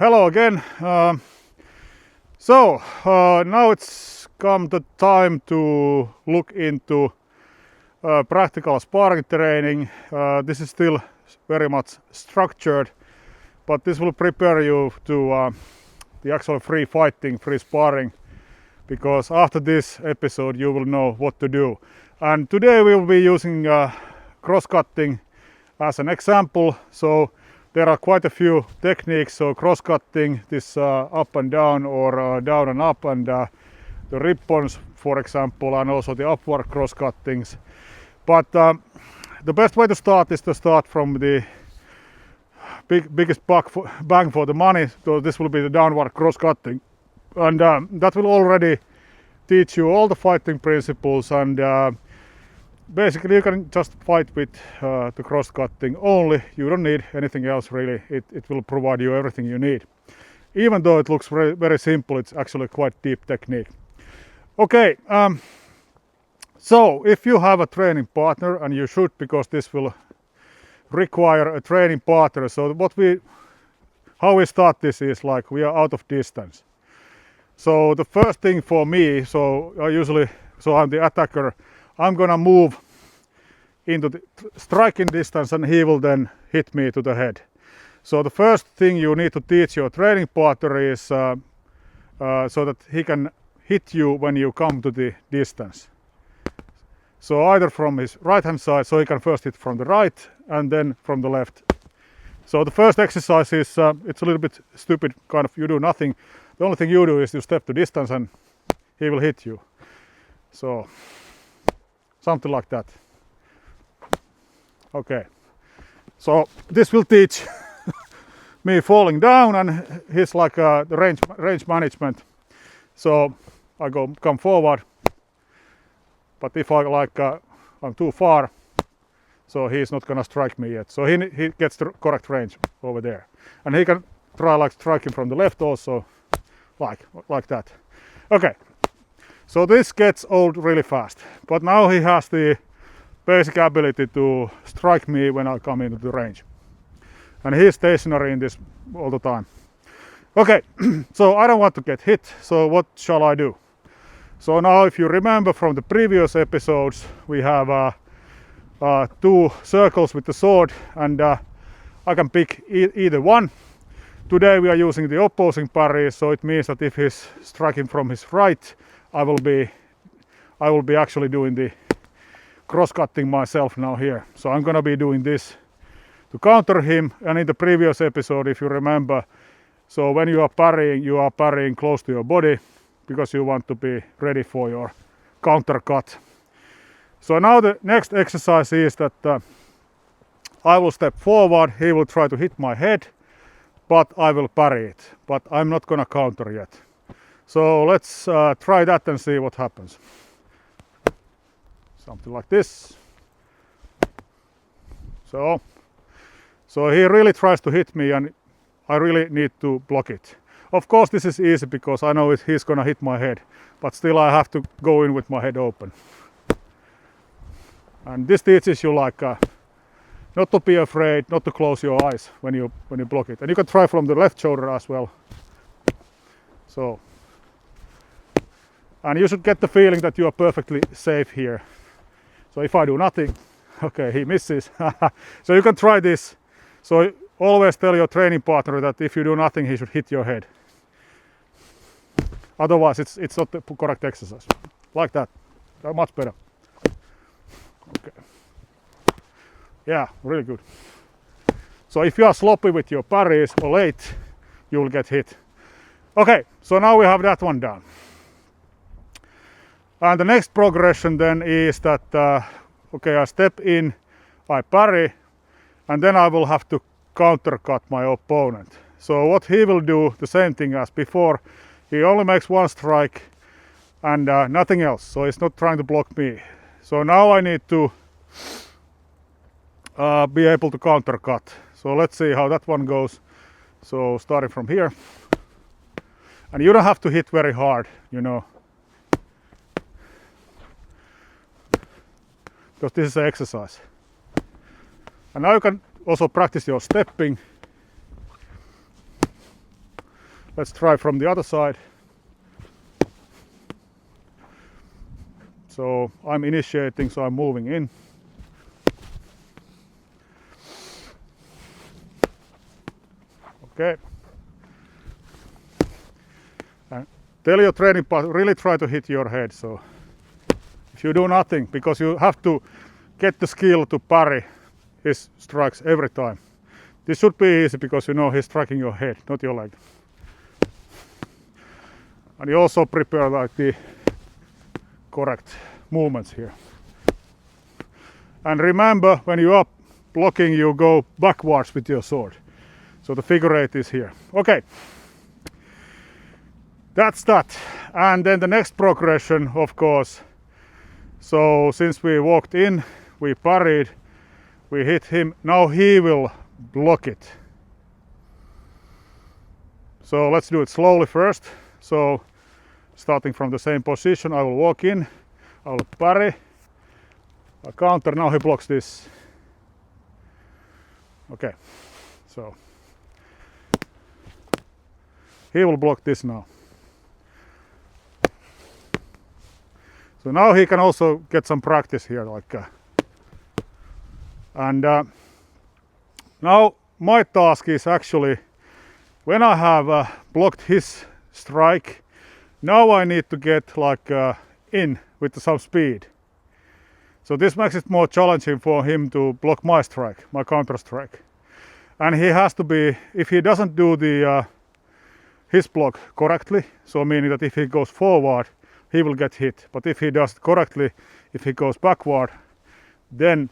Hello again. Now it's come the time to look into practical sparring training. This is still very much structured, but this will prepare you to the actual free fighting, free sparring, because after this episode you will know what to do. And today we will be using cross-cutting as an example. So there are quite a few techniques. So cross-cutting, this up and down or down and up, and the ribbons, for example, and also the upward cross-cuttings. But the best way to start is to start from the biggest bang for the money. So this will be the downward cross-cutting, and that will already teach you all the fighting principles, and basically you can just fight with the cross-cutting only. You don't need anything else really. It will provide you everything you need. Even though it looks very, very simple, it's actually quite deep technique. Okay, so if you have a training partner, and you should, because this will require a training partner. So how we start this is like we are out of distance. So the first thing for me, I'm the attacker, I'm gonna move into the striking distance and he will then hit me to the head. So the first thing you need to teach your training partner is so that he can hit you when you come to the distance. So either from his right hand side, so he can first hit from the right and then from the left. So the first exercise is, it's a little bit stupid, kind of you do nothing. The only thing you do is you step to distance and he will hit you. So something like that. Okay. So this will teach me falling down, and he's like the range management. So I come forward, but if I'm too far, so he's not gonna strike me yet. So he gets the correct range over there, and he can try like striking from the left also, like that. Okay. So this gets old really fast, but now he has the basic ability to strike me when I come into the range. And he's stationary in this all the time. Okay, so I don't want to get hit, so what shall I do? So now if you remember from the previous episodes, we have two circles with the sword, and I can pick either one. Today we are using the opposing parry, so it means that if he's striking from his right, I will be actually doing the cross-cutting myself now here. So I'm gonna be doing this to counter him. And in the previous episode, if you remember, so when you are parrying close to your body because you want to be ready for your counter cut. So now the next exercise is that I will step forward, he will try to hit my head, but I will parry it. But I'm not gonna counter yet. So let's try that and see what happens. Something like this. So he really tries to hit me, and I really need to block it. Of course this is easy because I know he's gonna hit my head, but still I have to go in with my head open. And this teaches you like not to be afraid, not to close your eyes when you block it. And you can try from the left shoulder as well. So. And you should get the feeling that you are perfectly safe here. So if I do nothing, okay, he misses. So you can try this. So always tell your training partner that if you do nothing, he should hit your head. Otherwise, it's not the correct exercise. Like that. Much better. Okay. Yeah, really good. So if you are sloppy with your parries or late, you will get hit. Okay, so now we have that one done. And the next progression then is that, okay, I step in, I parry, and then I will have to countercut my opponent. So what he will do, the same thing as before, he only makes one strike and nothing else. So he's not trying to block me. So now I need to be able to countercut. So let's see how that one goes. So starting from here. And you don't have to hit very hard, you know. Because this is an exercise. And now you can also practice your stepping. Let's try from the other side. So I'm initiating, so I'm moving in. Okay. And tell your training partner, really try to hit your head. So if you do nothing, because you have to get the skill to parry his strikes every time. This should be easy because you know he's striking your head, not your leg. And you also prepare like the correct movements here. And remember, when you are blocking, you go backwards with your sword. So the figure eight is here. Okay. That's that. And then the next progression, of course. So since we walked in, we parried, we hit him. Now he will block it. So let's do it slowly first. So starting from the same position, I will walk in, I will parry, I counter, now he blocks this. Okay, so he will block this now. So now he can also get some practice here, like and now my task is actually, when I have blocked his strike, now I need to get like in with some speed. So this makes it more challenging for him to block my strike, my counter strike. And he has to be, if he doesn't do the his block correctly, so meaning that if he goes forward, he will get hit. But if he does it correctly, if he goes backward, then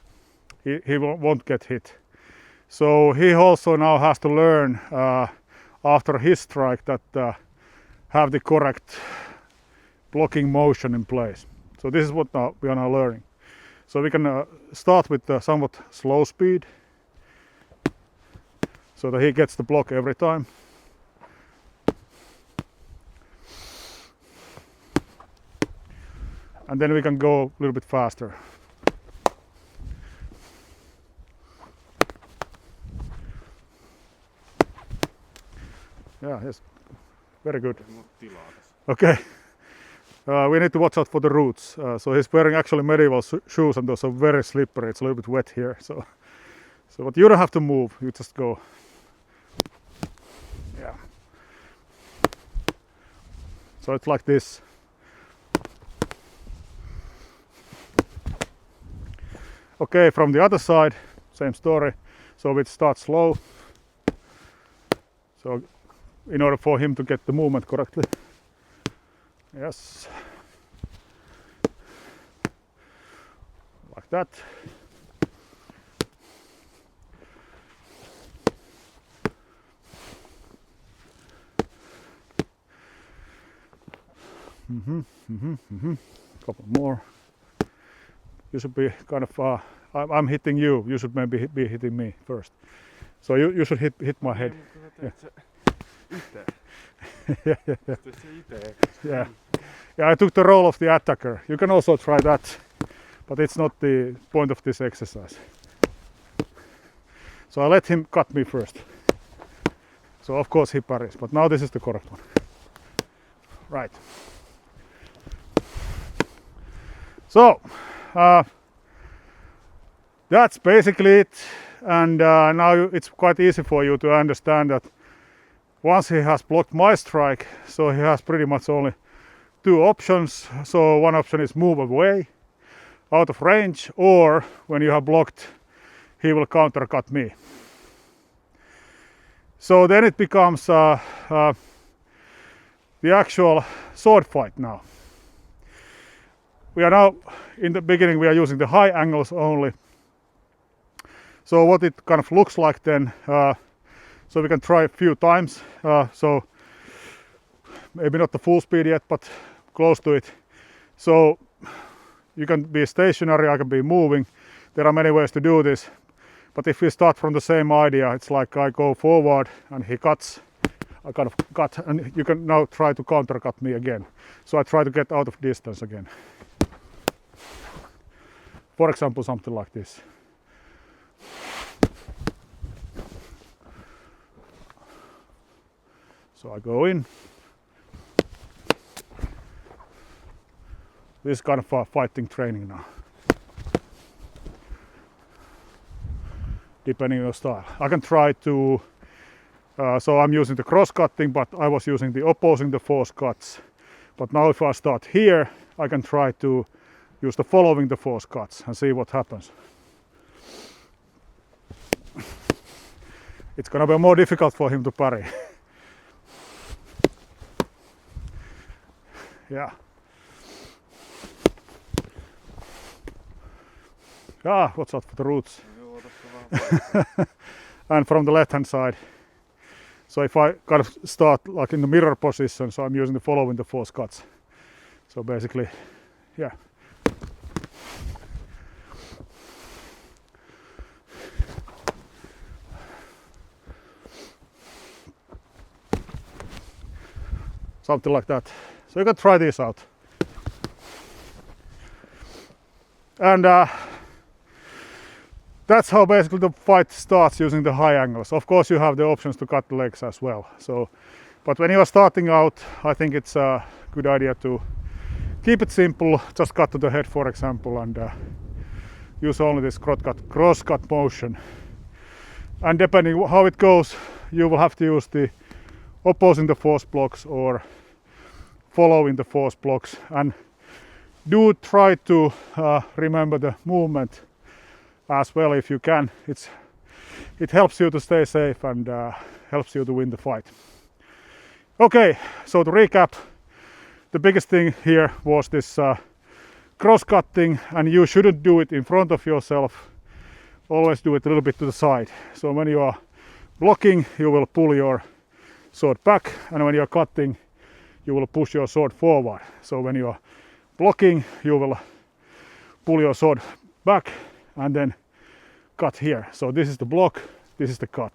he won't get hit. So he also now has to learn after his strike that have the correct blocking motion in place. So this is what we are now learning. So we can start with somewhat slow speed, so that he gets the block every time. And then we can go a little bit faster. Yeah, yes, very good. Okay, we need to watch out for the roots. So he's wearing actually medieval shoes, and those are very slippery. It's a little bit wet here. So but you don't have to move. You just go. Yeah. So it's like this. Okay, from the other side, same story. So we start slow. So in order for him to get the movement correctly. Yes. Like that. Couple more. You should be kind of, I'm hitting you, you should maybe be hitting me first. So you should hit my head. Yeah. Yeah, I took the role of the attacker. You can also try that, but it's not the point of this exercise. So I let him cut me first. So of course he parries, but now this is the correct one. Right. So that's basically it, and now it's quite easy for you to understand that once he has blocked my strike, so he has pretty much only two options. So one option is move away out of range, or when you have blocked, he will countercut me. So then it becomes the actual sword fight now. We are now, in the beginning, we are using the high angles only. So what it kind of looks like then, so we can try a few times. So maybe not the full speed yet, but close to it. So you can be stationary, I can be moving. There are many ways to do this. But if we start from the same idea, it's like I go forward and he cuts. I kind of cut, and you can now try to countercut me again. So I try to get out of distance again. For example, something like this. So I go in. This is kind of a fighting training now, depending on your style. I can try to, so I'm using the cross cutting, but I was using the opposing the force cuts. But now if I start here, I can try to use the following the force cuts and see what happens. It's gonna be more difficult for him to parry. Yeah. Ah, watch out for the roots. And from the left hand side. So if I kind of start like in the mirror position, so I'm using the following the force cuts. So basically, yeah. Something like that. So you can try this out. And that's how basically the fight starts, using the high angles. Of course you have the options to cut the legs as well. So, but when you are starting out, I think it's a good idea to keep it simple. Just cut to the head, for example, and use only this cross cut motion. And depending how it goes, you will have to use the opposing the force blocks or following the force blocks. And do try to remember the movement as well if you can. It helps you to stay safe and helps you to win the fight. Okay, so to recap, the biggest thing here was this cross cutting, and you shouldn't do it in front of yourself. Always do it a little bit to the side. So when you are blocking, you will pull your sword back, and when you are cutting, you will push your sword forward. So when you are blocking, you will pull your sword back and then cut here. So this is the block, this is the cut.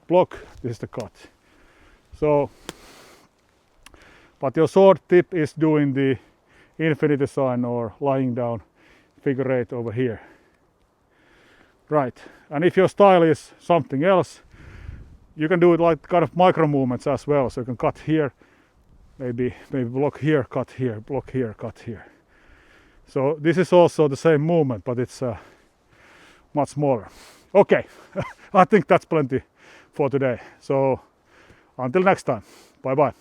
Block, this is the cut. So, but your sword tip is doing the infinity sign or lying down figure eight over here. Right, and if your style is something else, you can do it like kind of micro movements as well. So you can cut here, maybe block here, cut here, block here, cut here. So this is also the same movement, but it's much smaller. Okay, I think that's plenty for today. So until next time, bye bye.